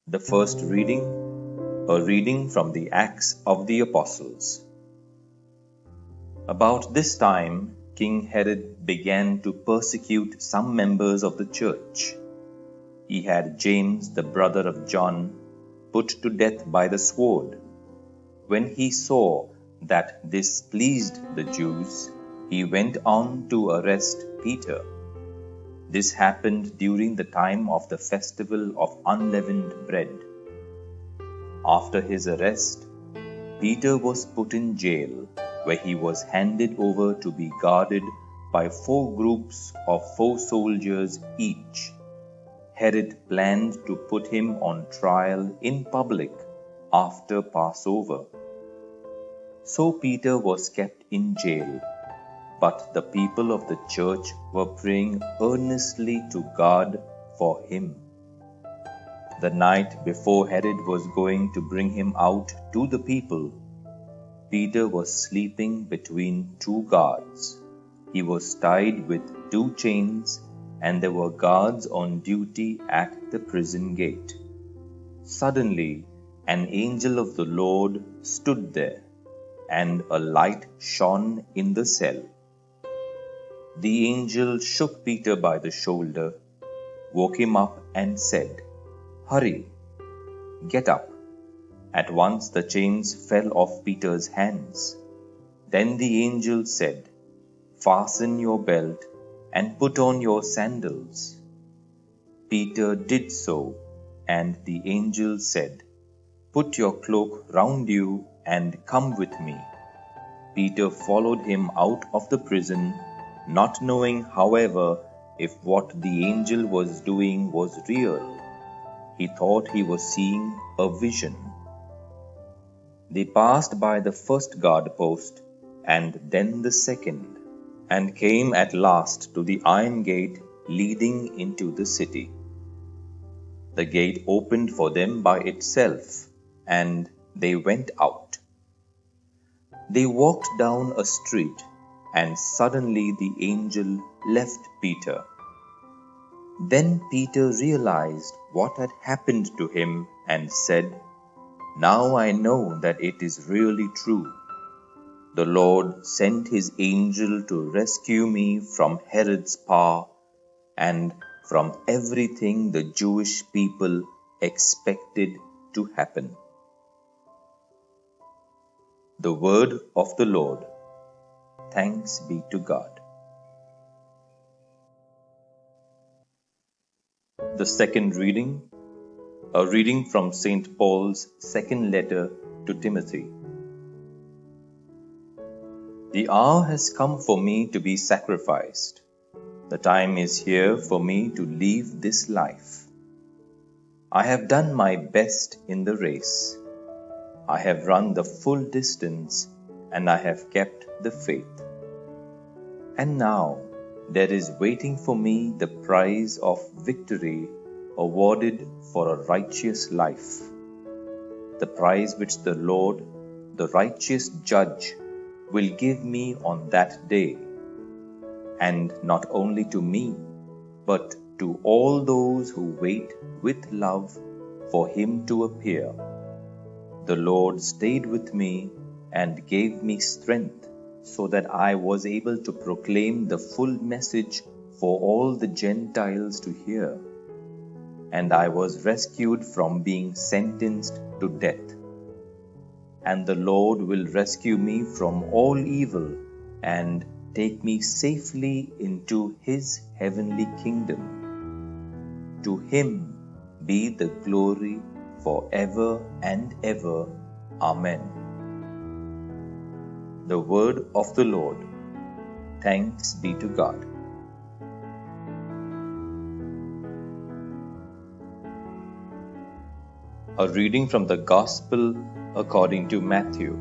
The first reading, a reading from the Acts of the Apostles. About this time, King Herod began to persecute some members of the church. He had James, the brother of John, put to death by the sword. When he saw that this pleased the Jews, he went on to arrest Peter. This happened during the time of the festival of unleavened bread. After his arrest, Peter was put in jail, where he was handed over to be guarded by 4 groups of 4 soldiers each. Herod planned to put him on trial in public after Passover. So Peter was kept in jail, but the people of the church were praying earnestly to God for him. The night before Herod was going to bring him out to the people, Peter was sleeping between 2 guards. He was tied with 2 chains, and there were guards on duty at the prison gate. Suddenly, an angel of the Lord stood there, and a light shone in the cell. The angel shook Peter by the shoulder, woke him up, and said, "Hurry, get up." At once the chains fell off Peter's hands. Then the angel said, "Fasten your belt and put on your sandals." Peter did so, and the angel said, "Put your cloak round you and come with me." Peter followed him out of the prison, not knowing, however, if what the angel was doing was real. He thought he was seeing a vision. They passed by the first guard post and then the second, and came at last to the iron gate leading into the city. The gate opened for them by itself, and they went out. They walked down a street, and suddenly the angel left Peter. Then Peter realized what had happened to him and said, "Now I know that it is really true. The Lord sent his angel to rescue me from Herod's power and from everything the Jewish people expected to happen." The word of the Lord. Thanks be to God. The second reading, a reading from St. Paul's second letter to Timothy. The hour has come for me to be sacrificed. The time is here for me to leave this life. I have done my best in the race. I have run the full distance, and I have kept the faith. And now there is waiting for me the prize of victory awarded for a righteous life, the prize which the Lord, the righteous judge, will give me on that day, and not only to me, but to all those who wait with love for him to appear. The Lord stayed with me and gave me strength, so that I was able to proclaim the full message for all the Gentiles to hear. And I was rescued from being sentenced to death. And the Lord will rescue me from all evil and take me safely into his heavenly kingdom. To him be the glory forever and ever. Amen. The word of the Lord. Thanks be to God. A reading from the Gospel according to Matthew.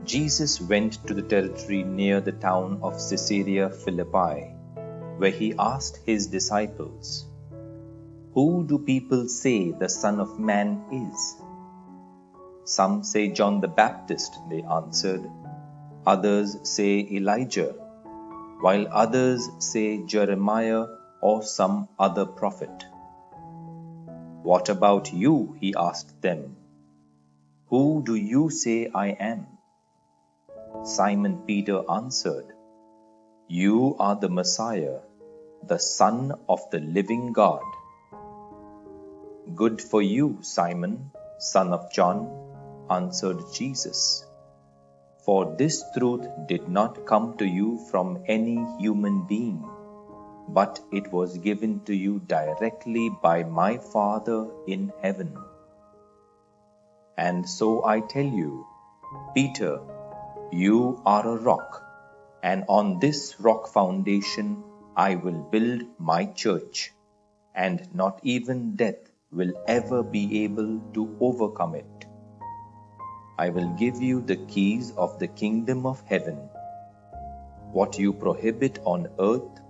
Jesus went to the territory near the town of Caesarea Philippi, where he asked his disciples, "Who do people say the Son of Man is?" "Some say John the Baptist," they answered. "Others say Elijah, while others say Jeremiah or some other prophet." What about you? He asked them. Who do you say I am? Simon Peter answered, You are the Messiah, the Son of the living God. Good for you, Simon, son of John, answered Jesus. For this truth did not come to you from any human being, but it was given to you directly by my Father in heaven. And so I tell you, Peter, you are a rock, and on this rock foundation I will build my church, and not even death will ever be able to overcome it. I will give you the keys of the kingdom of heaven. What you prohibit on earth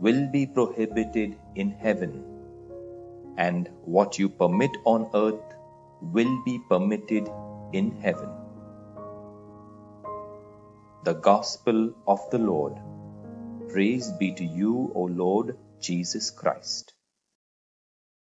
will be prohibited in heaven, and what you permit on earth will be permitted in heaven. The Gospel of the Lord. Praise be to you, O Lord Jesus Christ.